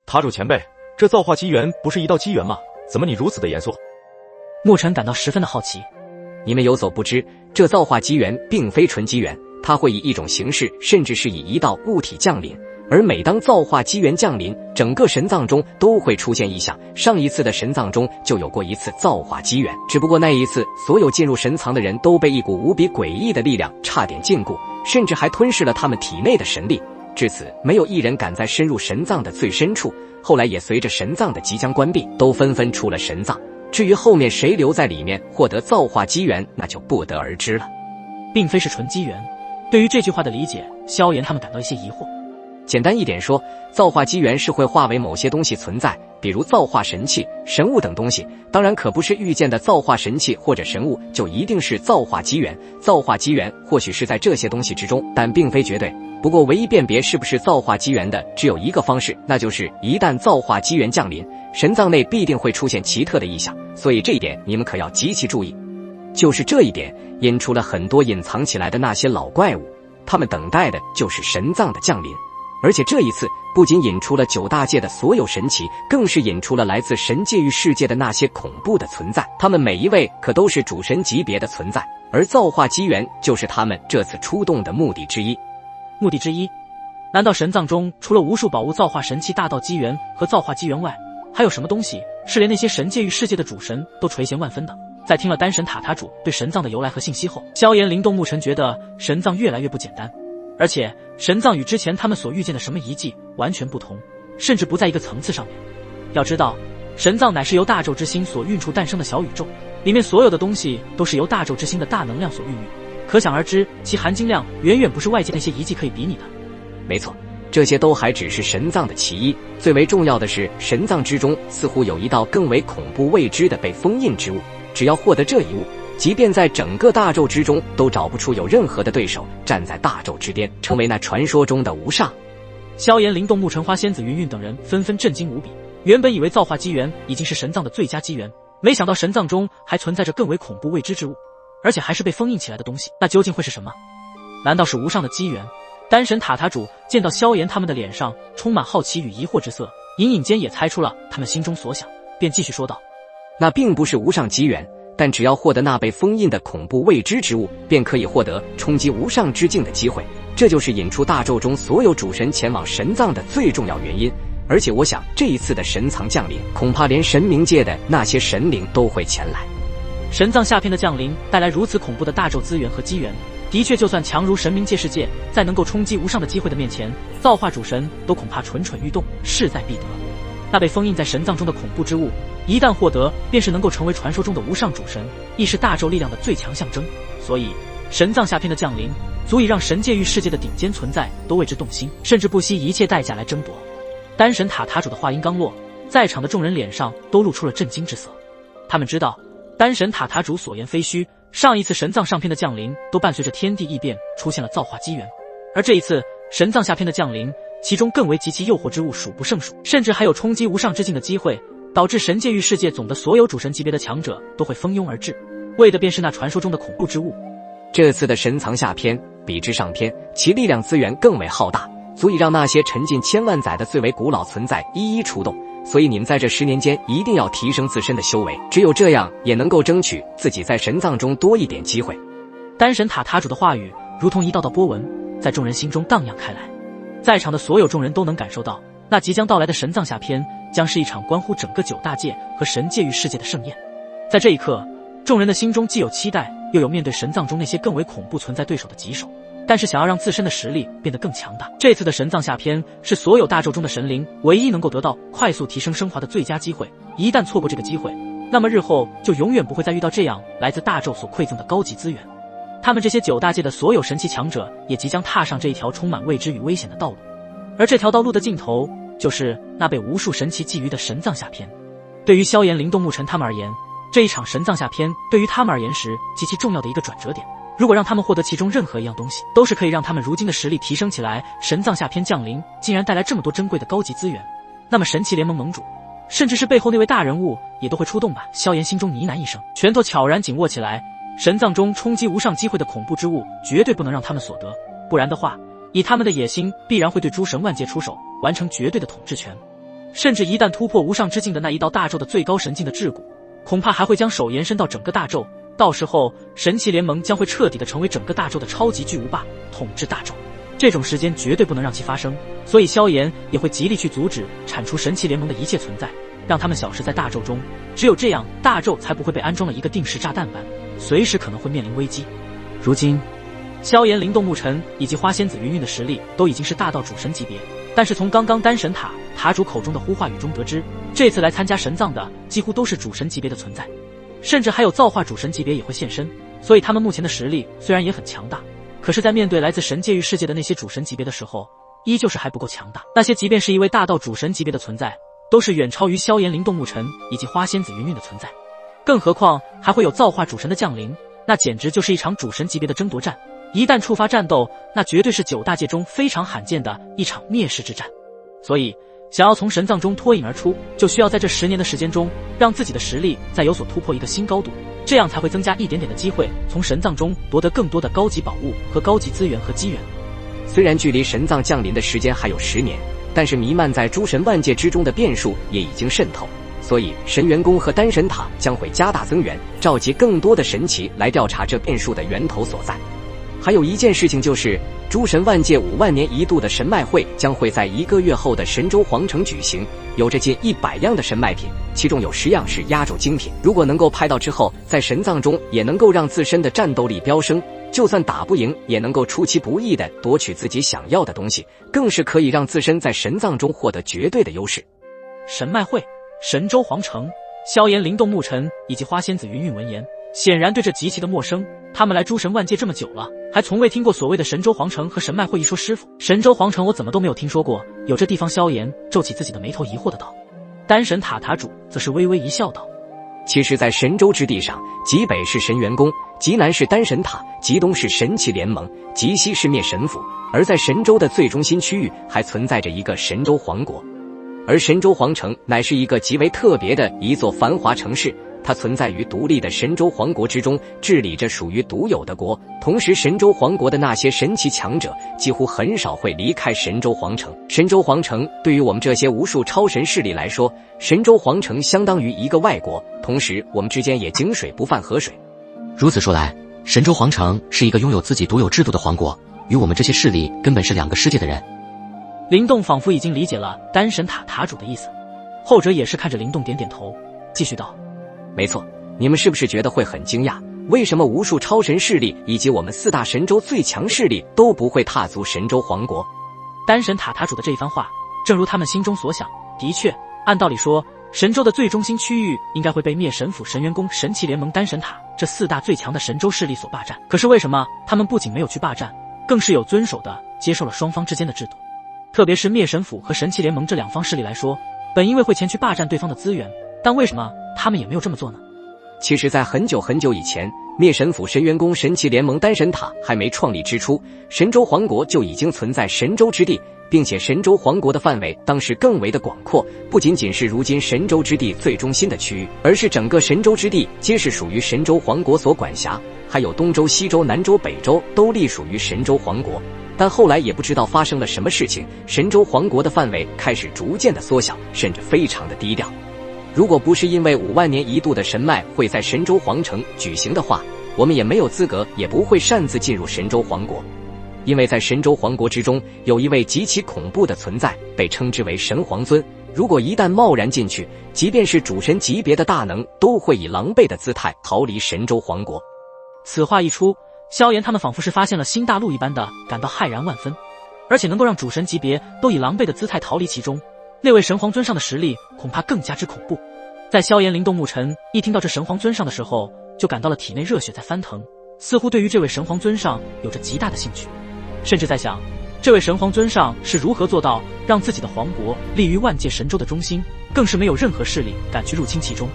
塔主前辈，这造化机缘不是一道机缘吗？怎么你如此的严肃？牧尘感到十分的好奇。你们有所不知，这造化机缘并非纯机缘，它会以一种形式，甚至是以一道物体降临。而每当造化机缘降临，整个神藏中都会出现异象。上一次的神藏中就有过一次造化机缘，只不过那一次所有进入神藏的人都被一股无比诡异的力量差点禁锢，甚至还吞噬了他们体内的神力。至此，没有一人敢再深入神藏的最深处。后来也随着神藏的即将关闭，都纷纷出了神藏。至于后面谁留在里面获得造化机缘，那就不得而知了。并非是纯机缘。对于这句话的理解，萧炎他们感到一些疑惑。简单一点说，造化机缘是会化为某些东西存在，比如造化神器、神物等东西。当然可不是遇见的造化神器或者神物就一定是造化机缘，造化机缘或许是在这些东西之中，但并非绝对。不过唯一辨别是不是造化机缘的只有一个方式，那就是一旦造化机缘降临，神藏内必定会出现奇特的异象，所以这一点你们可要极其注意。就是这一点引出了很多隐藏起来的那些老怪物，他们等待的就是神藏的降临。而且这一次不仅引出了9大界的所有神奇，更是引出了来自神界域世界的那些恐怖的存在，他们每一位可都是主神级别的存在，而造化机缘就是他们这次出动的目的之一。目的之一？难道神藏中除了无数宝物、造化神器、大道机缘和造化机缘外，还有什么东西是连那些神界域世界的主神都垂涎万分的？在听了丹神塔塔主对神藏的由来和信息后，萧炎灵动牧尘觉得神藏越来越不简单，而且神藏与之前他们所遇见的什么遗迹完全不同，甚至不在一个层次上面。要知道，神藏乃是由大咒之心所运出诞生的小宇宙，里面所有的东西都是由大咒之心的大能量所孕育，可想而知，其含金量远远不是外界那些遗迹可以比拟的。没错，这些都还只是神藏的其一，最为重要的是，神藏之中似乎有一道更为恐怖未知的被封印之物，只要获得这一物，即便在整个大咒之中都找不出有任何的对手站在大咒之巅，成为那传说中的无上。萧炎、灵动、沐尘花仙子、云云等人纷纷震惊无比，原本以为造化机缘已经是神藏的最佳机缘，没想到神藏中还存在着更为恐怖未知之物，而且还是被封印起来的东西，那究竟会是什么？难道是无上的机缘？丹神塔塔主见到萧炎他们的脸上充满好奇与疑惑之色，隐隐间也猜出了他们心中所想，便继续说道：那并不是无上机缘，但只要获得那被封印的恐怖未知之物，便可以获得冲击无上之境的机会，这就是引出大咒中所有主神前往神藏的最重要原因。而且我想这一次的神藏降临，恐怕连神冥界的那些神灵都会前来。神藏下篇的降临带来如此恐怖的大咒资源和机缘，的确就算强如神冥界世界，在能够冲击无上的机会的面前，造化主神都恐怕蠢蠢欲动，势在必得。那被封印在神藏中的恐怖之物，一旦获得，便是能够成为传说中的无上主神，亦是大咒力量的最强象征。所以神藏下篇的降临，足以让神界域世界的顶尖存在都为之动心，甚至不惜一切代价来争夺。丹神塔塔主的话音刚落，在场的众人脸上都露出了震惊之色。他们知道丹神塔塔主所言非虚，上一次神藏上篇的降临都伴随着天地异变，出现了造化机缘，而这一次神藏下篇的降临，其中更为极其诱惑之物数不胜数，甚至还有冲击无上之境的机会，导致神界域世界总的所有主神级别的强者都会蜂拥而至，为的便是那传说中的恐怖之物。这次的神藏下篇比之上篇，其力量资源更为浩大，足以让那些沉浸千万载的最为古老存在一一出动。所以你们在这10年间一定要提升自身的修为，只有这样也能够争取自己在神藏中多一点机会。丹神塔塔主的话语如同一道道波纹，在众人心中荡漾开来。在场的所有众人都能感受到，那即将到来的神藏下篇将是一场关乎整个9大界和神界域世界的盛宴。在这一刻，众人的心中既有期待，又有面对神藏中那些更为恐怖存在对手的棘手。但是想要让自身的实力变得更强大，这次的神藏下篇是所有大咒中的神灵唯一能够得到快速提升升华的最佳机会，一旦错过这个机会，那么日后就永远不会再遇到这样来自大咒所馈赠的高级资源。他们这些9大界的所有神奇强者也即将踏上这一条充满未知与危险的道路，而这条道路的尽头就是那被无数神奇觊觎的神藏下篇。对于萧炎、灵动、沐尘他们而言，这一场神藏下篇对于他们而言是极其重要的一个转折点。如果让他们获得其中任何一样东西，都是可以让他们如今的实力提升起来。神藏下篇降临竟然带来这么多珍贵的高级资源，那么神奇联盟盟主，甚至是背后那位大人物也都会出动吧。萧炎心中呢喃一声，拳头悄然紧握起来。神藏中冲击无上机会的恐怖之物绝对不能让他们所得，不然的话，以他们的野心必然会对诸神万界出手，完成绝对的统治权。甚至一旦突破无上之境的那一道大咒的最高神境的桎梏，恐怕还会将手延伸到整个大咒。到时候，神奇联盟将会彻底的成为整个大咒的超级巨无霸，统治大咒。这种时间绝对不能让其发生，所以萧炎也会极力去阻止铲除神奇联盟的一切存在，让他们消失在大咒中。只有这样，大咒才不会被安装了一个定时炸弹般，随时可能会面临危机。如今，萧炎、灵动牧尘以及花仙子云云的实力都已经是大到主神级别，但是从刚刚丹神塔塔主口中的呼话语中得知，这次来参加神葬的几乎都是主神级别的存在，甚至还有造化主神级别也会现身。所以他们目前的实力虽然也很强大，可是在面对来自神界域世界的那些主神级别的时候，依旧是还不够强大。那些即便是一位大到主神级别的存在，都是远超于萧炎、灵动牧尘以及花仙子云云的存在，更何况还会有造化主神的降临，那简直就是一场主神级别的争夺战。一旦触发战斗，那绝对是9大界中非常罕见的一场灭世之战。所以想要从神藏中脱颖而出，就需要在这10年的时间中，让自己的实力再有所突破一个新高度，这样才会增加一点点的机会，从神藏中夺得更多的高级宝物和高级资源和机缘。虽然距离神藏降临的时间还有10年，但是弥漫在诸神万界之中的变数也已经渗透，所以神元宫和丹神塔将会加大增援，召集更多的神奇来调查这变数的源头所在。还有一件事情就是，诸神万界5万年一度的神脉会将会在1个月后的神州皇城举行，有着近100样的神脉品，其中有10样是压轴精品。如果能够拍到之后，在神藏中也能够让自身的战斗力飙升，就算打不赢，也能够出其不意地夺取自己想要的东西，更是可以让自身在神藏中获得绝对的优势。神脉会，神州皇城，萧炎、灵动牧尘以及花仙子云云闻言，显然对这极其的陌生。他们来诸神万界这么久了，还从未听过所谓的神州皇城和神脉会一说。师傅，神州皇城我怎么都没有听说过，有这地方？萧炎皱起自己的眉头，疑惑的道。丹神塔塔主则是微微一笑道：其实在神州之地上，极北是神元宫，极南是丹神塔，极东是神奇联盟，极西是灭神府，而在神州的最中心区域还存在着一个神州皇国。而神州皇城乃是一个极为特别的一座繁华城市，它存在于独立的神州皇国之中，治理着属于独有的国。同时神州皇国的那些神奇强者几乎很少会离开神州皇城。神州皇城对于我们这些无数超神势力来说，神州皇城相当于一个外国，同时我们之间也井水不犯河水。如此说来，神州皇城是一个拥有自己独有制度的皇国，与我们这些势力根本是2个世界的人。灵动仿佛已经理解了丹神塔塔主的意思，后者也是看着灵动点点头，继续道：没错，你们是不是觉得会很惊讶，为什么无数超神势力以及我们4大神州最强势力都不会踏足神州皇国？丹神塔塔主的这一番话，正如他们心中所想，的确，按道理说，神州的最中心区域应该会被灭神府、神元宫、神奇联盟、丹神塔这4大最强的神州势力所霸占。可是为什么他们不仅没有去霸占，更是有遵守的接受了双方之间的制度？特别是灭神府和神奇联盟这2方势力来说，本因为会前去霸占对方的资源，但为什么他们也没有这么做呢？其实在很久很久以前，灭神府、神元宫、神奇联盟、丹神塔还没创立之初，神州皇国就已经存在神州之地，并且神州皇国的范围当时更为的广阔，不仅仅是如今神州之地最中心的区域，而是整个神州之地皆是属于神州皇国所管辖，还有东周、西周、南周、北周都隶属于神州皇国。但后来也不知道发生了什么事情，神州皇国的范围开始逐渐的缩小，甚至非常的低调。如果不是因为5万年一度的神脉会在神州皇城举行的话，我们也没有资格，也不会擅自进入神州皇国。因为在神州皇国之中，有一位极其恐怖的存在，被称之为神皇尊。如果一旦贸然进去，即便是主神级别的大能，都会以狼狈的姿态逃离神州皇国。此话一出，萧炎他们仿佛是发现了新大陆一般的感到骇然万分，而且能够让主神级别都以狼狈的姿态逃离其中，那位神皇尊上的实力恐怕更加之恐怖。在萧炎、灵动牧尘一听到这神皇尊上的时候，就感到了体内热血在翻腾，似乎对于这位神皇尊上有着极大的兴趣，甚至在想，这位神皇尊上是如何做到让自己的皇国立于万界神州的中心，更是没有任何势力敢去入侵其中。